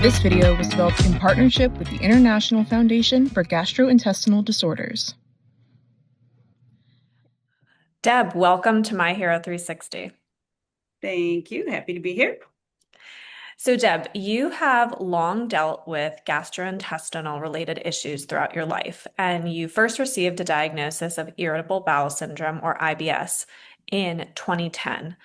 This video was developed in partnership with the International Foundation for Gastrointestinal Disorders. Deb, welcome to My Hero 360. Thank you. Happy to be here. So Deb, you have long dealt with gastrointestinal related issues throughout your life, and you first received a diagnosis of irritable bowel syndrome, or IBS, in 2010.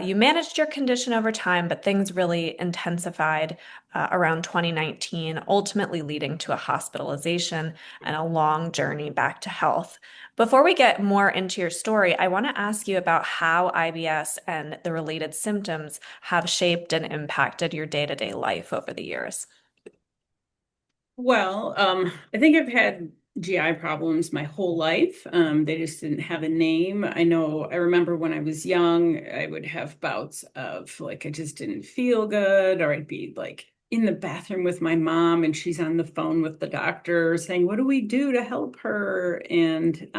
You managed your condition over time, but things really intensified around 2019, ultimately leading to a hospitalization and a long journey back to health. Before we get more into your story, I want to ask you about how IBS and the related symptoms have shaped and impacted your day-to-day life over the years. Well, I think I've had GI problems my whole life. They just didn't have a name. I remember when I was young, I would have bouts of like, I just didn't feel good, or I'd be like in the bathroom with my mom and she's on the phone with the doctor saying, what do we do to help her? And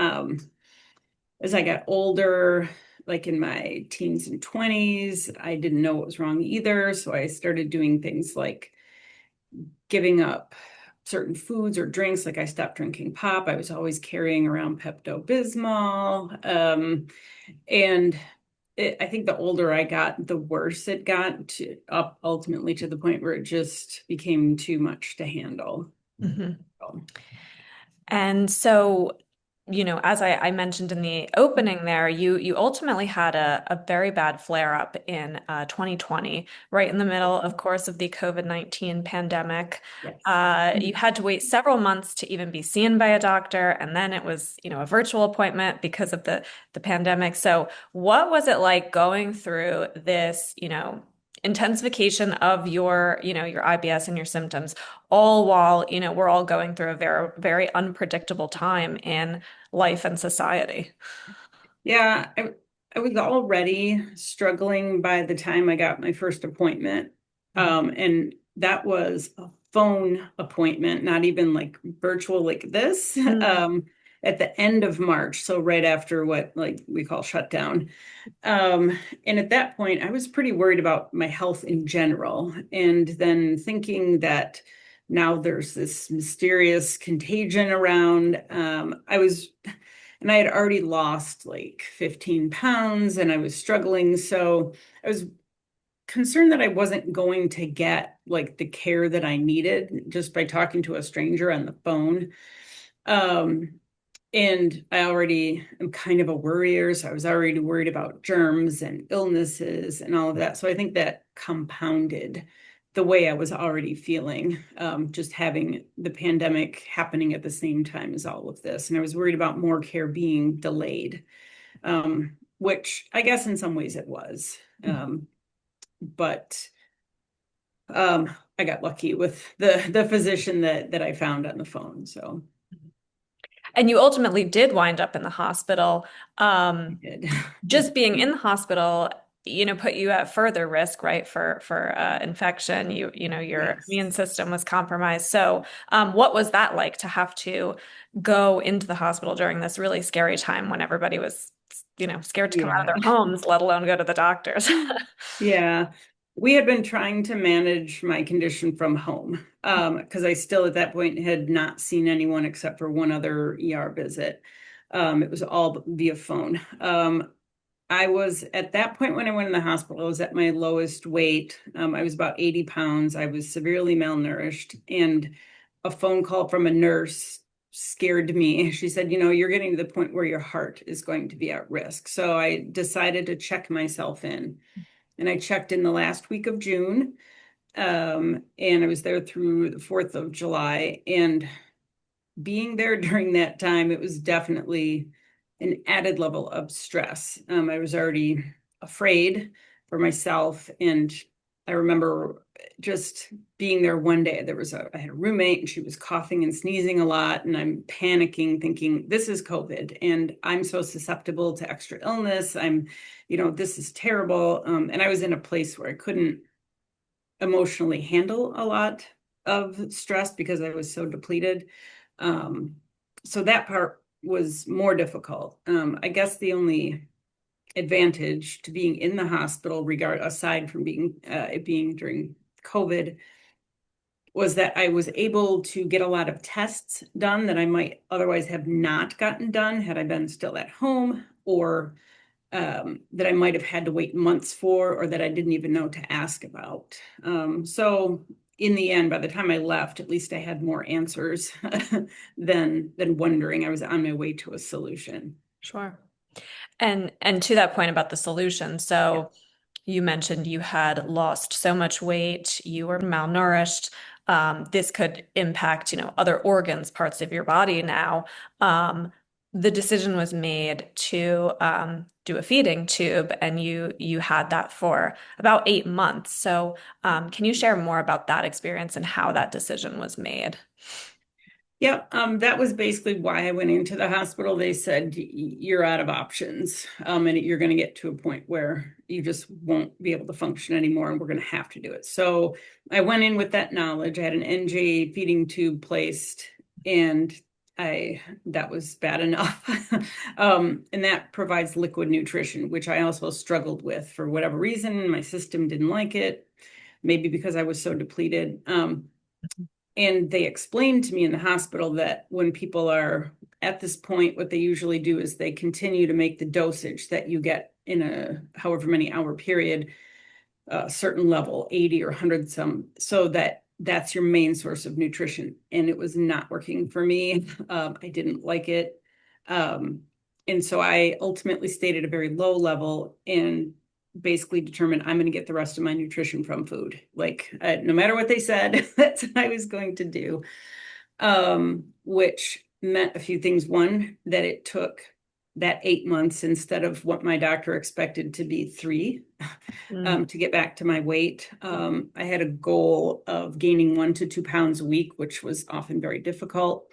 as I got older, like in my teens and 20s, I didn't know what was wrong either. So I started doing things like giving up certain foods or drinks. Like I stopped drinking pop. I was always carrying around Pepto-Bismol. I think the older I got, the worse it got, up ultimately to the point where it just became too much to handle. Mm-hmm. And so, as I mentioned in the opening there, you ultimately had a very bad flare-up in 2020, right in the middle, of course, of the COVID-19 pandemic. Yes. You had to wait several months to even be seen by a doctor, and then it was, a virtual appointment because of the pandemic. So what was it like going through this, intensification of your IBS and your symptoms, all while, we're all going through a very, very unpredictable time in life and society? Yeah, I was already struggling by the time I got my first appointment. And that was a phone appointment, not even like virtual like this, at the end of March. So right after what like we call shutdown. And at that point, I was pretty worried about my health in general. And then thinking that now there's this mysterious contagion around, and I had already lost like 15 pounds and I was struggling. So I was concerned that I wasn't going to get like the care that I needed just by talking to a stranger on the phone. And I already am kind of a worrier. So I was already worried about germs and illnesses and all of that. So I think that compounded the way I was already feeling, just having the pandemic happening at the same time as all of this. And I was worried about more care being delayed, which I guess in some ways it was. But I got lucky with the physician that I found on the phone. So. And you ultimately did wind up in the hospital. I did. Just being in the hospital, put you at further risk, right, for infection. Your Yes. immune system was compromised. So, what was that like to have to go into the hospital during this really scary time when everybody was, scared to come out of their homes, let alone go to the doctors? Yeah. We had been trying to manage my condition from home because I still at that point had not seen anyone except for one other ER visit. It was all via phone. I was at that point when I went in the hospital, I was at my lowest weight. I was about 80 pounds. I was severely malnourished, and a phone call from a nurse scared me. She said, you're getting to the point where your heart is going to be at risk. So I decided to check myself in. And I checked in the last week of June. And I was there through the 4th of July. And being there during that time, it was definitely an added level of stress. I was already afraid for myself. And I remember just being there one day. I had a roommate and she was coughing and sneezing a lot. And I'm panicking, thinking, this is COVID and I'm so susceptible to extra illness. This is terrible. And I was in a place where I couldn't emotionally handle a lot of stress because I was so depleted. So that part was more difficult. I guess the only advantage to being in the hospital, aside from being it being during COVID, was that I was able to get a lot of tests done that I might otherwise have not gotten done had I been still at home, or that I might have had to wait months for, or that I didn't even know to ask about. So in the end, by the time I left, at least I had more answers than wondering. I was on my way to a solution. Sure. And to that point about the solution, so you mentioned you had lost so much weight, you were malnourished. This could impact, other organs, parts of your body now. The decision was made to do a feeding tube, and you had that for about 8 months. So, can you share more about that experience and how that decision was made? Yeah, that was basically why I went into the hospital. They said, you're out of options, and you're going to get to a point where you just won't be able to function anymore, and we're going to have to do it. So I went in with that knowledge. I had an NJ feeding tube placed, and that was bad enough. And that provides liquid nutrition, which I also struggled with for whatever reason. My system didn't like it, maybe because I was so depleted. And they explained to me in the hospital that when people are at this point, what they usually do is they continue to make the dosage that you get in a however many hour period, a certain level, 80 or 100 some, so that's your main source of nutrition. And it was not working for me. I didn't like it. And so I ultimately stayed at a very low level and basically determined I'm going to get the rest of my nutrition from food. Like, no matter what they said, that's what I was going to do. Which meant a few things. One, that it took that 8 months instead of what my doctor expected to be 3, to get back to my weight. I had a goal of gaining 1 to 2 pounds a week, which was often very difficult.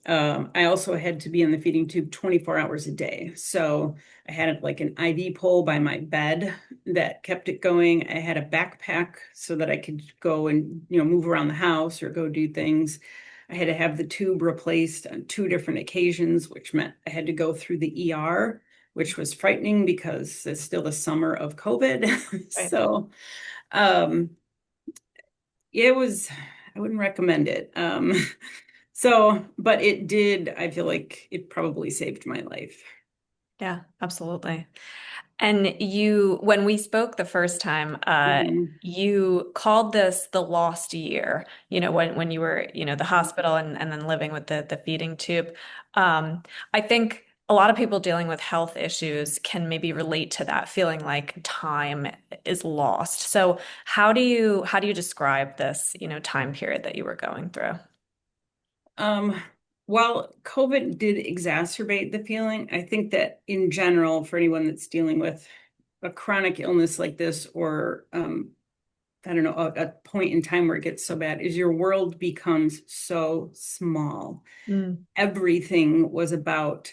I also had to be in the feeding tube 24 hours a day. So I had like an IV pole by my bed that kept it going. I had a backpack so that I could go and, move around the house or go do things. I had to have the tube replaced on 2 different occasions, which meant I had to go through the ER, which was frightening because it's still the summer of COVID. Right. So, it was, I wouldn't recommend it. So, but it did, I feel like it probably saved my life. Yeah, absolutely. And when we spoke the first time, Mhm. you called this the lost year, when you were, the hospital and then living with the feeding tube. I think a lot of people dealing with health issues can maybe relate to that, feeling like time is lost. So how do you describe this, time period that you were going through? Um, while COVID did exacerbate the feeling, I think that in general, for anyone that's dealing with a chronic illness like this, or I don't know, a point in time where it gets so bad, is your world becomes so small. Mm. Everything was about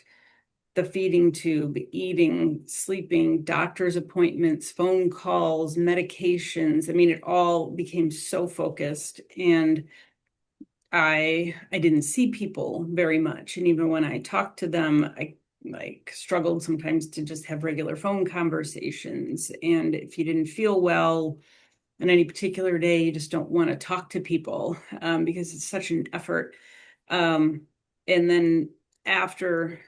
the feeding tube, eating, sleeping, doctor's appointments, phone calls, medications. I mean, it all became so focused, and I didn't see people very much. And even when I talked to them, I like struggled sometimes to just have regular phone conversations. And if you didn't feel well on any particular day, you just don't want to talk to people, because it's such an effort. And then after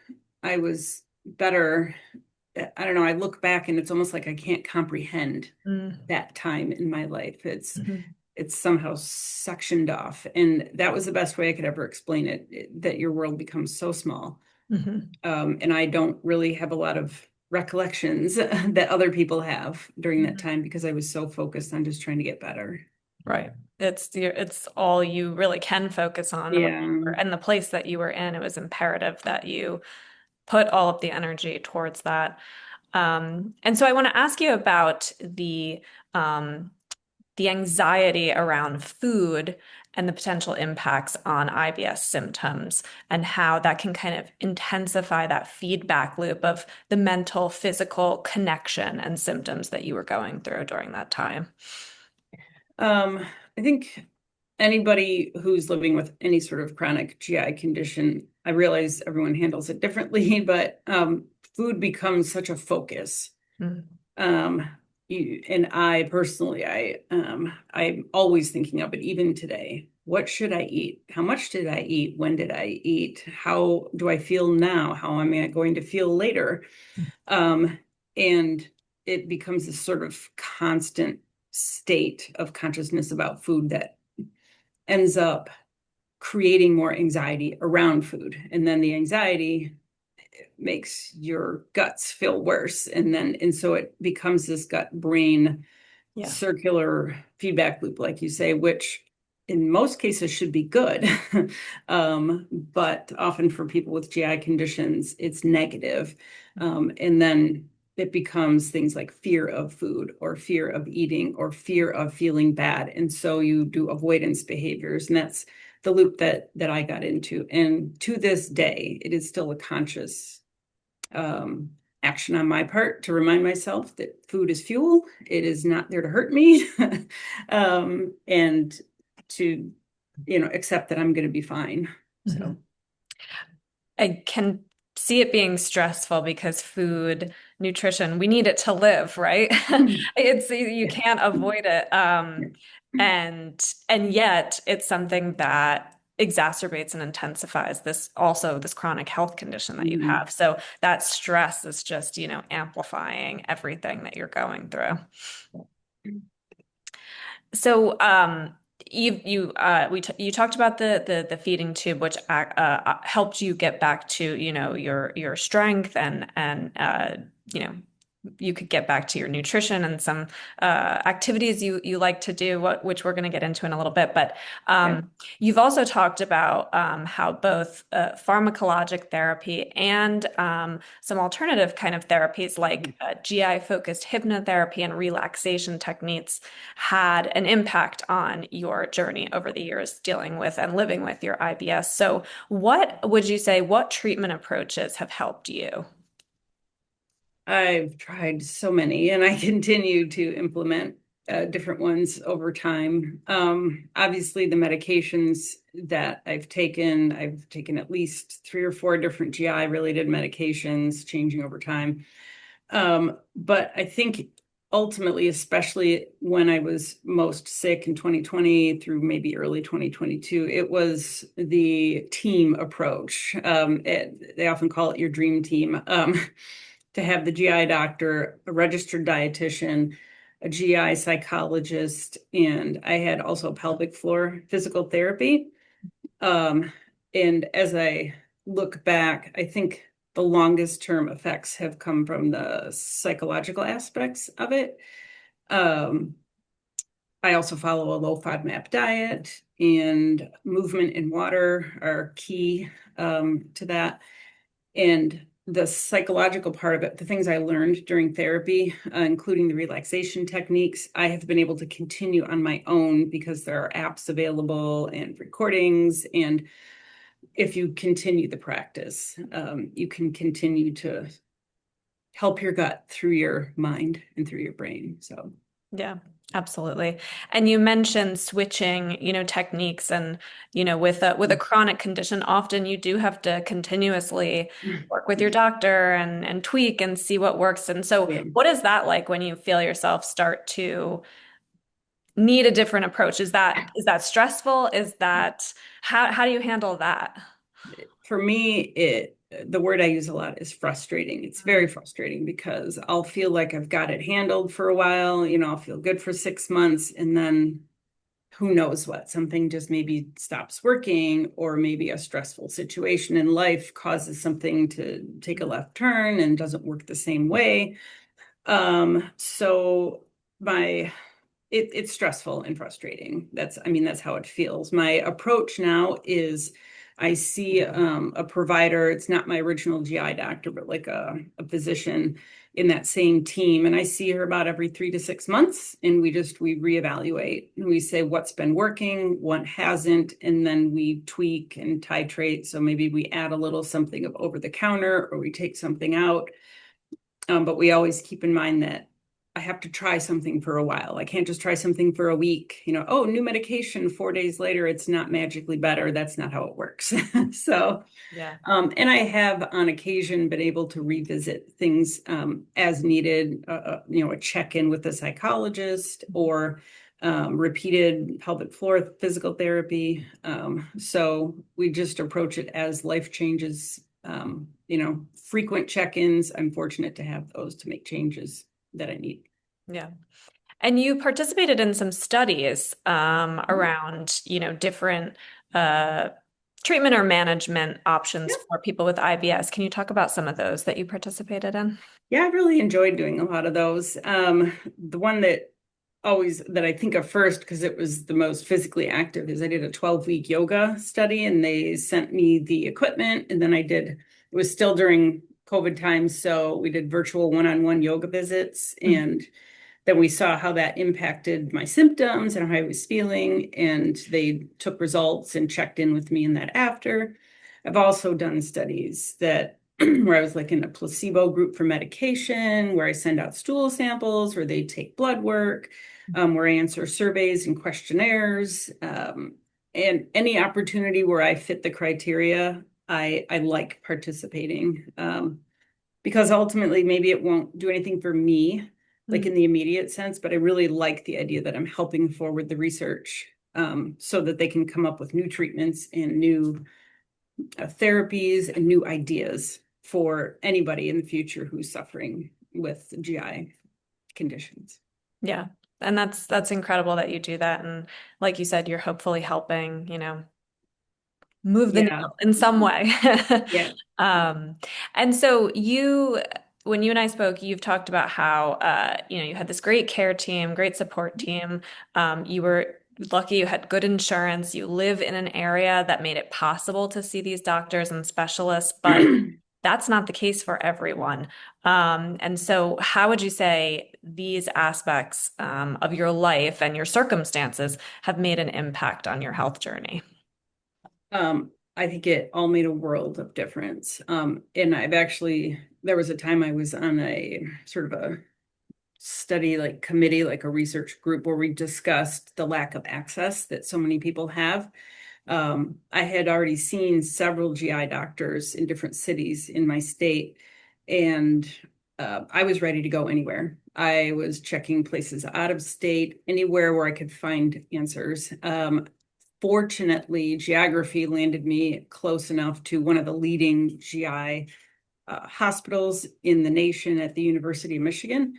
I was better, I don't know, I look back and it's almost like I can't comprehend Mm. that time in my life. Mhm. It's somehow sectioned off. And that was the best way I could ever explain it, that your world becomes so small. Mhm. And I don't really have a lot of recollections that other people have during that time because I was so focused on just trying to get better. Right. It's all you really can focus on, Yeah. and the place that you were in, it was imperative that you put all of the energy towards that. And so I want to ask you about the anxiety around food and the potential impacts on IBS symptoms, and how that can kind of intensify that feedback loop of the mental, physical connection and symptoms that you were going through during that time. I think anybody who's living with any sort of chronic GI condition, I realize everyone handles it differently, but food becomes such a focus. Mm. Um, and I personally, I'm always thinking of it, even today. what should I eat? How much did I eat? When did I eat? How do I feel now? How am I going to feel later? And it becomes this sort of constant state of consciousness about food that ends up creating more anxiety around food. And then the anxiety makes your guts feel worse. And so it becomes this gut brain circular feedback loop, like you say, which in most cases should be good. But often for people with GI conditions, it's negative. And then it becomes things like fear of food or fear of eating or fear of feeling bad. And so you do avoidance behaviors. And that's the loop that I got into. And to this day, it is still a conscious action on my part to remind myself that food is fuel. It is not there to hurt me. And to, accept that I'm going to be fine. So I can see it being stressful because food, nutrition, we need it to live, right? You can't avoid it. And yet it's something that exacerbates and intensifies this chronic health condition that you have. So that stress is just, amplifying everything that you're going through. So, you talked about the feeding tube, which helped you get back to your strength and you could get back to your nutrition and some activities you like to do, which we're going to get into in a little bit. But you've also talked about how both pharmacologic therapy and some alternative kind of therapies like GI-focused hypnotherapy and relaxation techniques had an impact on your journey over the years dealing with and living with your IBS. So what would you say, what treatment approaches have helped you? I've tried so many, and I continue to implement different ones over time. Obviously, the medications that I've taken at least 3 or 4 different GI-related medications, changing over time. But I think ultimately, especially when I was most sick in 2020 through maybe early 2022, it was the team approach. They often call it your dream team. To have the GI doctor, a registered dietitian, a GI psychologist, and I had also pelvic floor physical therapy. And as I look back, I think the longest term effects have come from the psychological aspects of it. I also follow a low FODMAP diet, and movement and water are key to that. And the psychological part of it, the things I learned during therapy, including the relaxation techniques, I have been able to continue on my own because there are apps available and recordings. And if you continue the practice, you can continue to help your gut through your mind and through your brain. So yeah, absolutely. And you mentioned switching, techniques and, with a chronic condition, often you do have to continuously work with your doctor and tweak and see what works. And so what is that like when you feel yourself start to need a different approach? Is that stressful? Is that, how do you handle that? For me, the word I use a lot is frustrating. It's very frustrating because I'll feel like I've got it handled for a while, I'll feel good for 6 months, and then who knows what, something just maybe stops working, or maybe a stressful situation in life causes something to take a left turn and doesn't work the same way. So it's stressful and frustrating. That's how it feels. My approach now is I see a provider. It's not my original GI doctor, but like a physician in that same team. And I see her about every 3 to 6 months. And we reevaluate and we say what's been working, what hasn't. And then we tweak and titrate. So maybe we add a little something of over the counter, or we take something out. But we always keep in mind that I have to try something for a while. I can't just try something for a week, new medication, 4 days later, it's not magically better. That's not how it works. So, Yeah. And I have on occasion been able to revisit things as needed, a check-in with a psychologist, or repeated pelvic floor physical therapy. So we just approach it as life changes, frequent check-ins. I'm fortunate to have those to make changes that I need. Yeah. And you participated in some studies around, different treatment or management options Yeah. for people with IBS. Can you talk about some of those that you participated in? Yeah, I really enjoyed doing a lot of those. The one that I think of first because it was the most physically active is I did a 12-week yoga study and they sent me the equipment and then it was still during COVID times, so we did virtual one-on-one yoga visits and then we saw how that impacted my symptoms and how I was feeling, and they took results and checked in with me in that after. I've also done studies that where I was like in a placebo group for medication, where I send out stool samples, where they take blood work, where I answer surveys and questionnaires, and any opportunity where I fit the criteria, I like participating, because ultimately maybe it won't do anything for me, like in the immediate sense, but I really like the idea that I'm helping forward the research, so that they can come up with new treatments and new therapies and new ideas for anybody in the future who's suffering with GI conditions. Yeah. And that's incredible that you do that. And like you said, you're hopefully helping, move the Yeah. needle in some way. Yeah. And so when you and I spoke, you've talked about how, you had this great care team, great support team. You were lucky you had good insurance. You live in an area that made it possible to see these doctors and specialists, but that's not the case for everyone. And so how would you say these aspects, of your life and your circumstances have made an impact on your health journey? I think it all made a world of difference. And there was a time I was on a sort of a study like committee, like a research group where we discussed the lack of access that so many people have. I had already seen several GI doctors in different cities in my state, and I was ready to go anywhere. I was checking places out of state, anywhere where I could find answers. Fortunately, geography landed me close enough to one of the leading GI hospitals in the nation at the University of Michigan.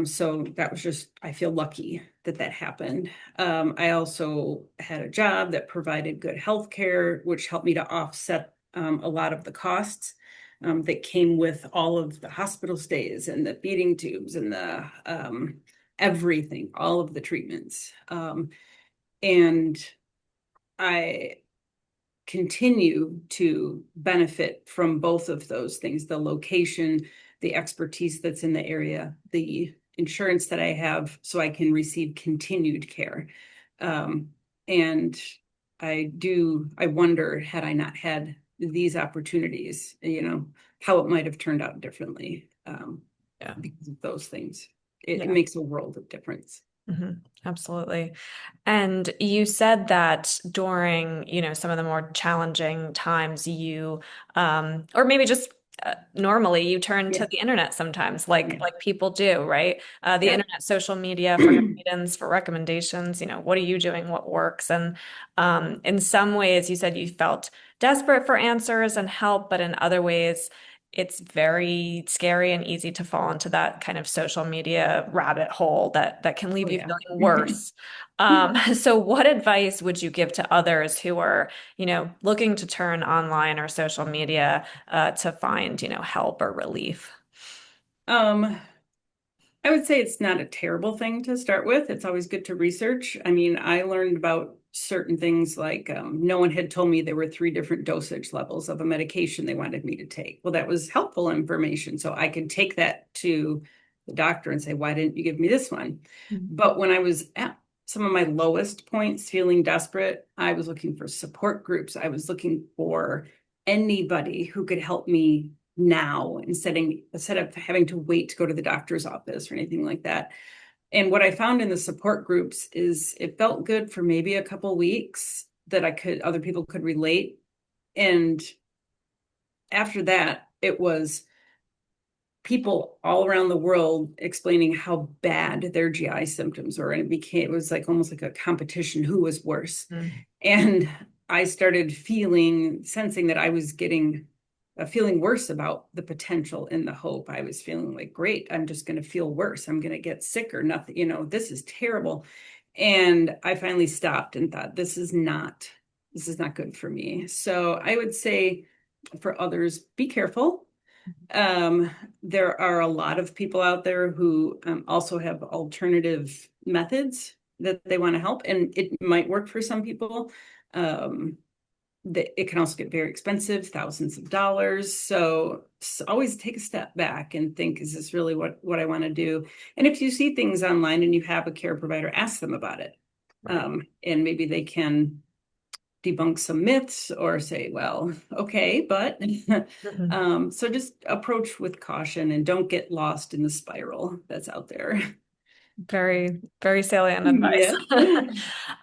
So that was I feel lucky that happened. I also had a job that provided good health care, which helped me to offset a lot of the costs that came with all of the hospital stays and the feeding tubes and the everything, all of the treatments. And I continue to benefit from both of those things, the location, the expertise that's in the area, the insurance that I have, so I can receive continued care. And I wonder, had I not had these opportunities, how it might have turned out differently, Yeah. because of those things. It Yeah. makes a world of difference. Absolutely. And you said that during, some of the more challenging times or maybe just normally you turn to Yeah. the internet sometimes, like people do, right? The Yeah. internet, social media for guidance, for recommendations, what are you doing? What works? And in some ways, you said you felt desperate for answers and help, but in other ways, it's very scary and easy to fall into that kind of social media rabbit hole that can leave Oh, you yeah. feeling worse. So what advice would you give to others who are, looking to turn online or social media to find, help or relief? Um, I would say it's not a terrible thing to start with. It's always good to research. I mean, I learned about certain things like no one had told me there were 3 different dosage levels of a medication they wanted me to take. Well, that was helpful information. So I could take that to the doctor and say, why didn't you give me this one? But when I was at some of my lowest points, feeling desperate, I was looking for support groups. I was looking for anybody who could help me now instead of having to wait to go to the doctor's office or anything like that. And what I found in the support groups is it felt good for maybe a couple weeks that other people could relate. And after that, it was people all around the world explaining how bad their GI symptoms were. And it was like almost like a competition who was worse. Mm. And I started sensing that I was feeling worse about the potential and the hope. I was feeling like, great, I'm just going to feel worse. I'm going to get sicker. Nothing, this is terrible. And I finally stopped and thought, this is not good for me. So I would say for others, be careful. There are a lot of people out there who also have alternative methods that they want to help, and it might work for some people. It can also get very expensive, thousands of dollars. So always take a step back and think, is this really what I want to do? And if you see things online and you have a care provider, ask them about it. Right. And maybe they can debunk some myths or say, well, okay, but so just approach with caution and don't get lost in the spiral that's out there. Very, very salient advice.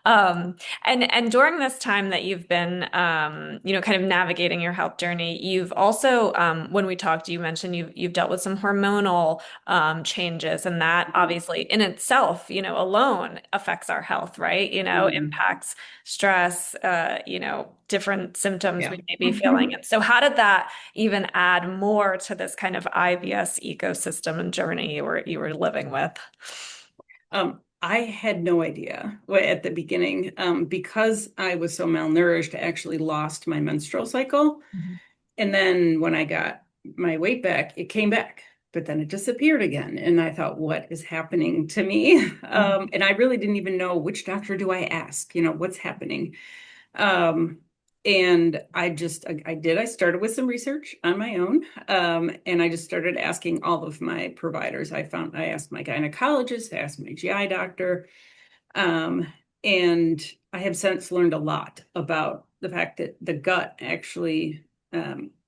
Yeah. And during this time that you've been, kind of navigating your health journey, you've also, when we talked, you mentioned you've dealt with some hormonal changes, and that obviously in itself, alone affects our health, right? Impacts stress, different symptoms Yeah. we may be feeling. And so, how did that even add more to this kind of IBS ecosystem and journey you were living with? I had no idea at the beginning, because I was so malnourished, I actually lost my menstrual cycle. Mhm. And then when I got my weight back, it came back, but then it disappeared again. And I thought, what is happening to me? And I really didn't even know, which doctor do I ask? What's happening? Um, and I started with some research on my own. And I just started asking all of my providers. I asked my gynecologist, I asked my GI doctor. Um, and I have since learned a lot about the fact that the gut actually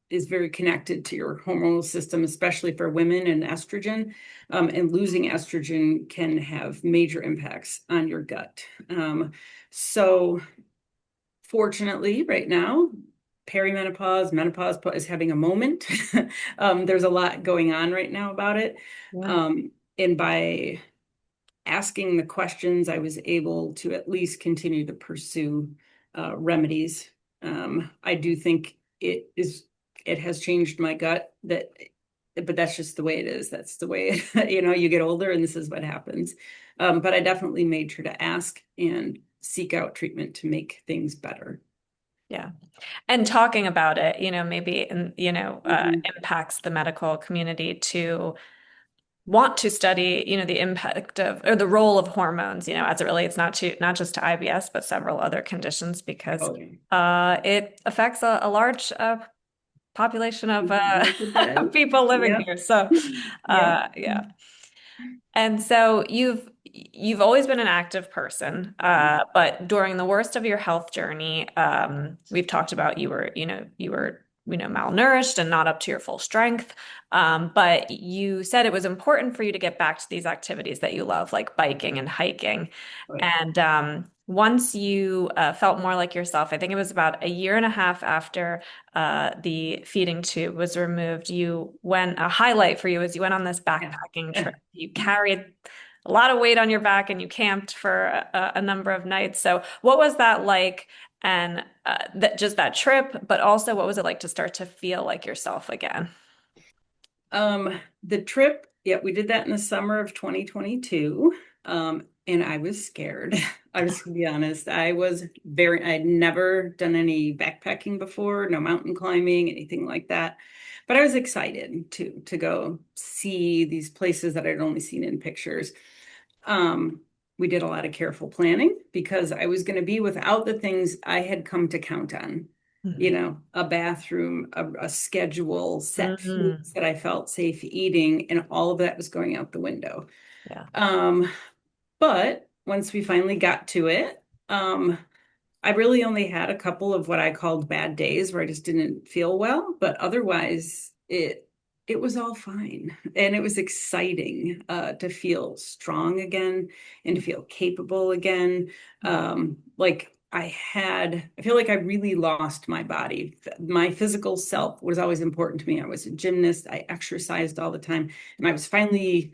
is very connected to your hormonal system, especially for women and estrogen. And losing estrogen can have major impacts on your gut. So fortunately, right now, perimenopause, menopause is having a moment. There's a lot going on right now about it. Yeah. And by asking the questions, I was able to at least continue to pursue remedies. I do think it has changed my gut, but that's just the way it is. That's the way, you get older and this is what happens. But I definitely made sure to ask and seek out treatment to make things better. Yeah. And talking about it, maybe, Mhm. impacts the medical community to want to study, the impact of or the role of hormones, as it relates not just to IBS, but several other conditions, because Oh, yeah. it affects a large population of Yes, it does. people living Yep. here. So, Yep. yeah. And so you've always been an active person, but during the worst of your health journey, we've talked about you were malnourished and not up to your full strength. But you said it was important for you to get back to these activities that you love, like biking and hiking. Oh, yeah. And once you felt more like yourself, I think it was about a year and a half after the feeding tube was removed, a highlight for you is you went on this backpacking Yeah. trip. You carried a lot of weight on your back and you camped for a number of nights. So, what was that like? And that trip, but also what was it like to start to feel like yourself again? The trip, yeah, we did that in the summer of 2022. And I was scared. I was to be honest. I'd never done any backpacking before, no mountain climbing, anything like that. But I was excited to go see these places that I'd only seen in pictures. Um, we did a lot of careful planning because I was going to be without the things I had come to count on, Mhm. a bathroom, a schedule, set Mhm. foods that I felt safe eating, and all of that was going out the window. Yeah. Um, but once we finally got to it, I really only had a couple of what I called bad days where I just didn't feel well, but otherwise it was all fine. And it was exciting to feel strong again and to feel capable again. Like I feel like I really lost my body. My physical self was always important to me. I was a gymnast. I exercised all the time. And I was finally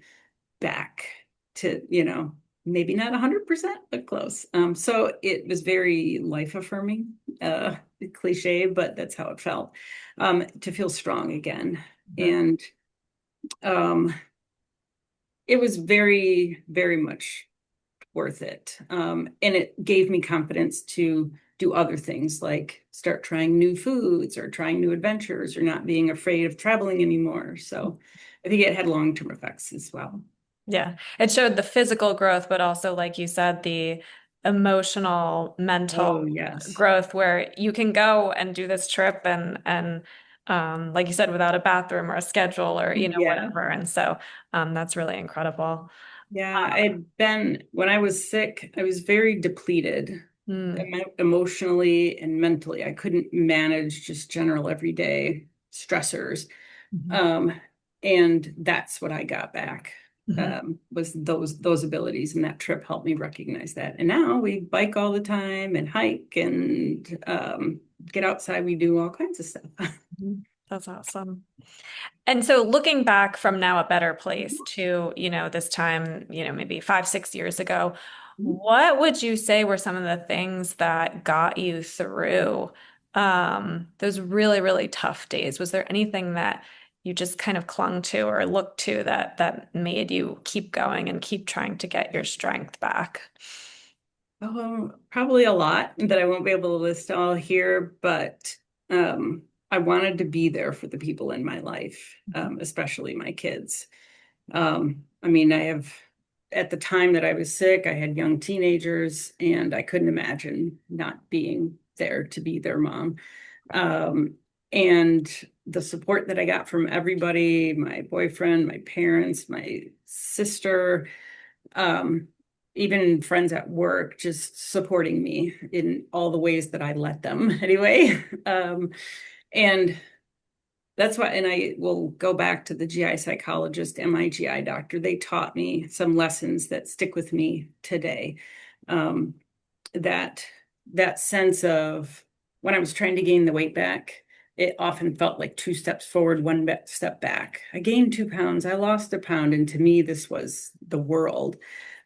back to, maybe not 100%, but close. So it was very life affirming, cliche, but that's how it felt, to feel strong again. Mhm. And um, it was very, very much worth it. And it gave me confidence to do other things like start trying new foods or trying new adventures or not being afraid of traveling anymore. So I think it had long-term effects as well. Yeah, it showed the physical growth, but also, like you said, the emotional, Oh, mental yes. growth where you can go and do this trip and like you said, without a bathroom or a schedule or Yeah. whatever. And so that's really incredible. Yeah. When I was sick, I was very depleted Mm, emotionally and mentally. I couldn't manage just general everyday stressors. mhm, Um, and that's what I got back, mhm. was those abilities. And that trip helped me recognize that. And now we bike all the time and hike and get outside. We do all kinds of stuff. Mhm. That's awesome. And so looking back from now a better place to, this time, maybe 5, 6 years ago, what would you say were some of the things that got you through those really, really tough days? Was there anything that you just kind of clung to or looked to that made you keep going and keep trying to get your strength back? Probably a lot that I won't be able to list all here, but I wanted to be there for the people in my life, especially my kids. I mean, at the time that I was sick, I had young teenagers, and I couldn't imagine not being there to be their mom. Um, and the support that I got from everybody, my boyfriend, my parents, my sister, um, even friends at work, just supporting me in all the ways that I let them anyway. And that's why, and I will go back to the GI psychologist and my GI doctor. They taught me some lessons that stick with me today. Um, that that sense of when I was trying to gain the weight back, it often felt like two steps forward, one step back. I gained 2 pounds, I lost a pound, and to me, this was the world.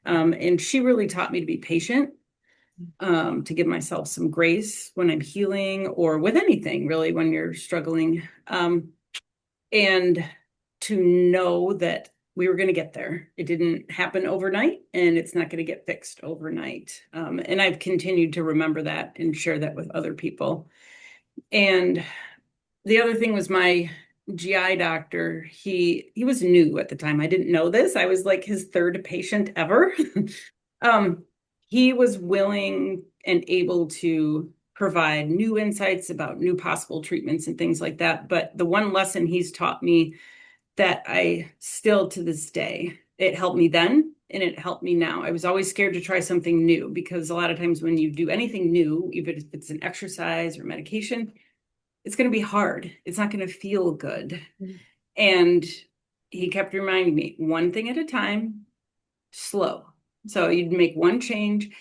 And she really taught me to be patient, to give myself some grace when I'm healing or with anything, really, when you're struggling. And to know that we were going to get there. It didn't happen overnight, and it's not going to get fixed overnight. And I've continued to remember that and share that with other people. And the other thing was my GI doctor. He was new at the time. I didn't know this. I was like his third patient ever. um, he was willing and able to provide new insights about new possible treatments and things like that. But the one lesson he's taught me that I still to this day, it helped me then and it helped me now. I was always scared to try something new because a lot of times when you do anything new, even if it's an exercise or medication, it's going to be hard. It's not going to feel good. And he kept reminding me one thing at a time, slow. So you'd make one change.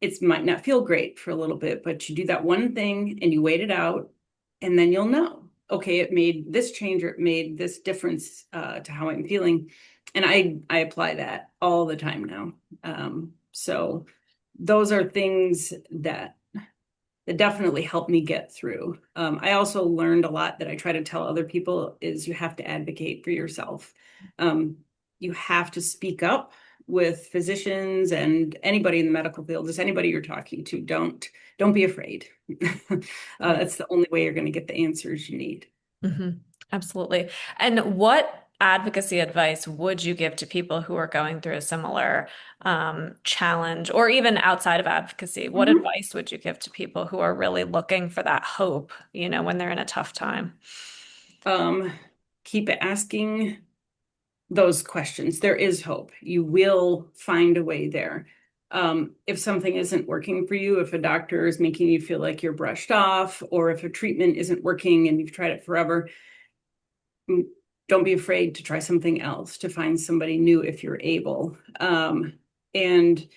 It might not feel great for a little bit, but you do that one thing and you wait it out, and then you'll know, okay, it made this change or it made this difference, to how I'm feeling. And I apply that all the time now. So those are things that definitely helped me get through. I also learned a lot that I try to tell other people is you have to advocate for yourself. Um, you have to speak up with physicians and anybody in the medical field, just anybody you're talking to. Don't be afraid. That's the only way you're going to get the answers you need. Hmm. Absolutely. And what advocacy advice would you give to people who are going through a similar challenge, or even outside of advocacy? What Mhm. advice would you give to people who are really looking for that hope, when they're in a tough time? Um, Keep asking those questions. There is hope. You will find a way there. If something isn't working for you, if a doctor is making you feel like you're brushed off, or if a treatment isn't working and you've tried it forever, mm, don't be afraid to try something else, to find somebody new if you're able. And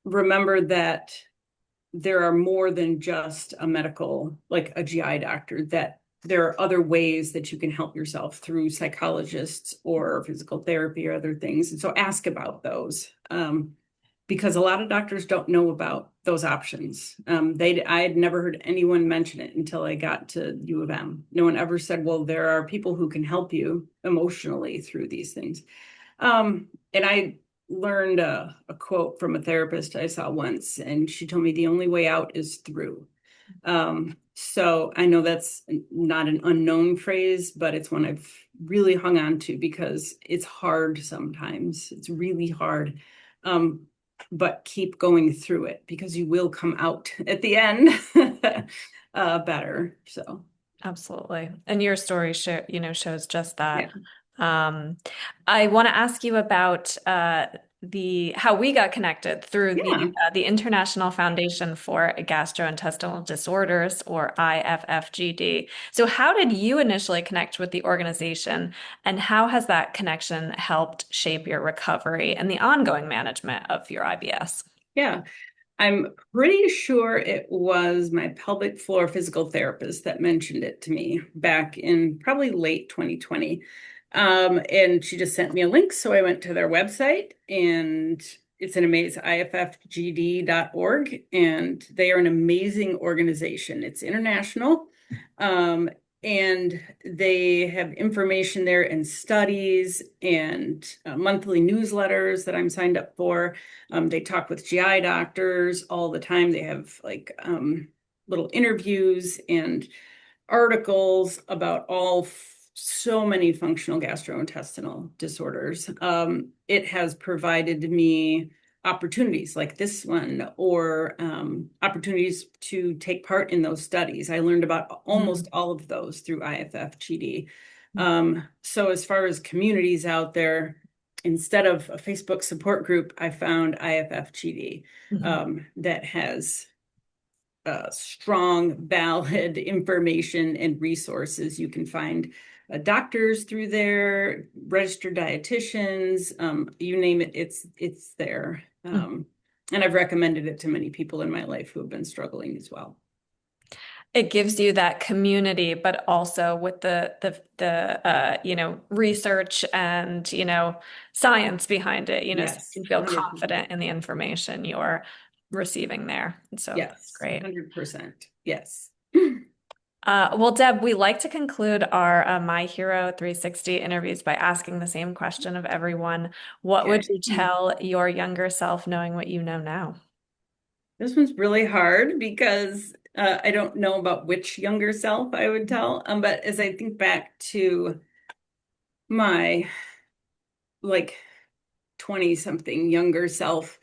remember that there are more than just a medical, like a GI doctor, that there are other ways that you can help yourself through psychologists or physical therapy or other things. And so ask about those. Because a lot of doctors don't know about those options. I had never heard anyone mention it until I got to U of M. No one ever said, well, there are people who can help you emotionally through these things. And I learned a quote from a therapist I saw once, and she told me the only way out is through. So I know that's not an unknown phrase, but it's one I've really hung on to because it's hard sometimes. It's really hard. But keep going through it because you will come out at the end better. So Absolutely. And your story shows just that. yeah. I want to ask you about how we got connected through Yeah. the International Foundation for Gastrointestinal Disorders, or IFFGD. So how did you initially connect with the organization, and how has that connection helped shape your recovery and the ongoing management of your IBS? Yeah. I'm pretty sure it was my pelvic floor physical therapist that mentioned it to me back in probably late 2020. And she just sent me a link. So I went to their website, and it's an amazing iffgd.org. And they are an amazing organization. It's international. And they have information there and studies and monthly newsletters that I'm signed up for. They talk with GI doctors all the time. They have like little interviews and articles about so many functional gastrointestinal disorders. It has provided me opportunities like this one, or opportunities to take part in those studies. I learned about almost all of those through IFFGD. So as far as communities out there, instead of a Facebook support group, I found IFFGD that has strong, valid information and resources. You can find doctors through there, registered dietitians, you name it, it's there. And I've recommended it to many people in my life who have been struggling as well. It gives you that community, but also with the research and science behind it, so Yes, you can feel 100%. confident in the information you're receiving there. And so that's Yes, great. 100%. Yes. Well, Deb, we like to conclude our My Hero 360 interviews by asking the same question of everyone. What would you tell your younger self knowing what you know now? This one's really hard because I don't know about which younger self I would tell. But as I think back to my like 20 something younger self,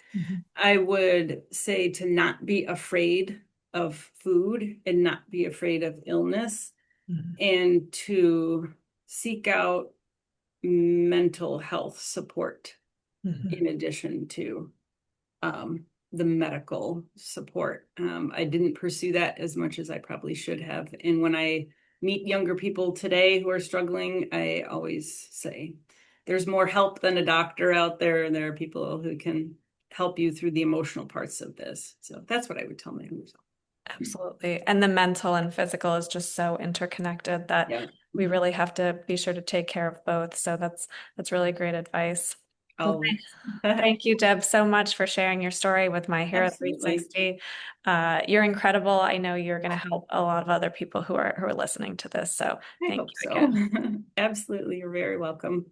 I would say to not be afraid of food and not be afraid of illness, and to seek out mental health support in addition to the medical support. I didn't pursue that as much as I probably should have. And when I meet younger people today who are struggling, I always say, there's more help than a doctor out there, and there are people who can help you through the emotional parts of this. So that's what I would tell my younger self. Absolutely. And the mental and physical is just so interconnected that we really have to be sure to take care of both. So that's really great advice. Well, thank you, Deb, so much for sharing your story with My Hero 360. You're incredible. I know you're going to help a lot of other people who are listening to this. So thank you again. Absolutely. You're very welcome.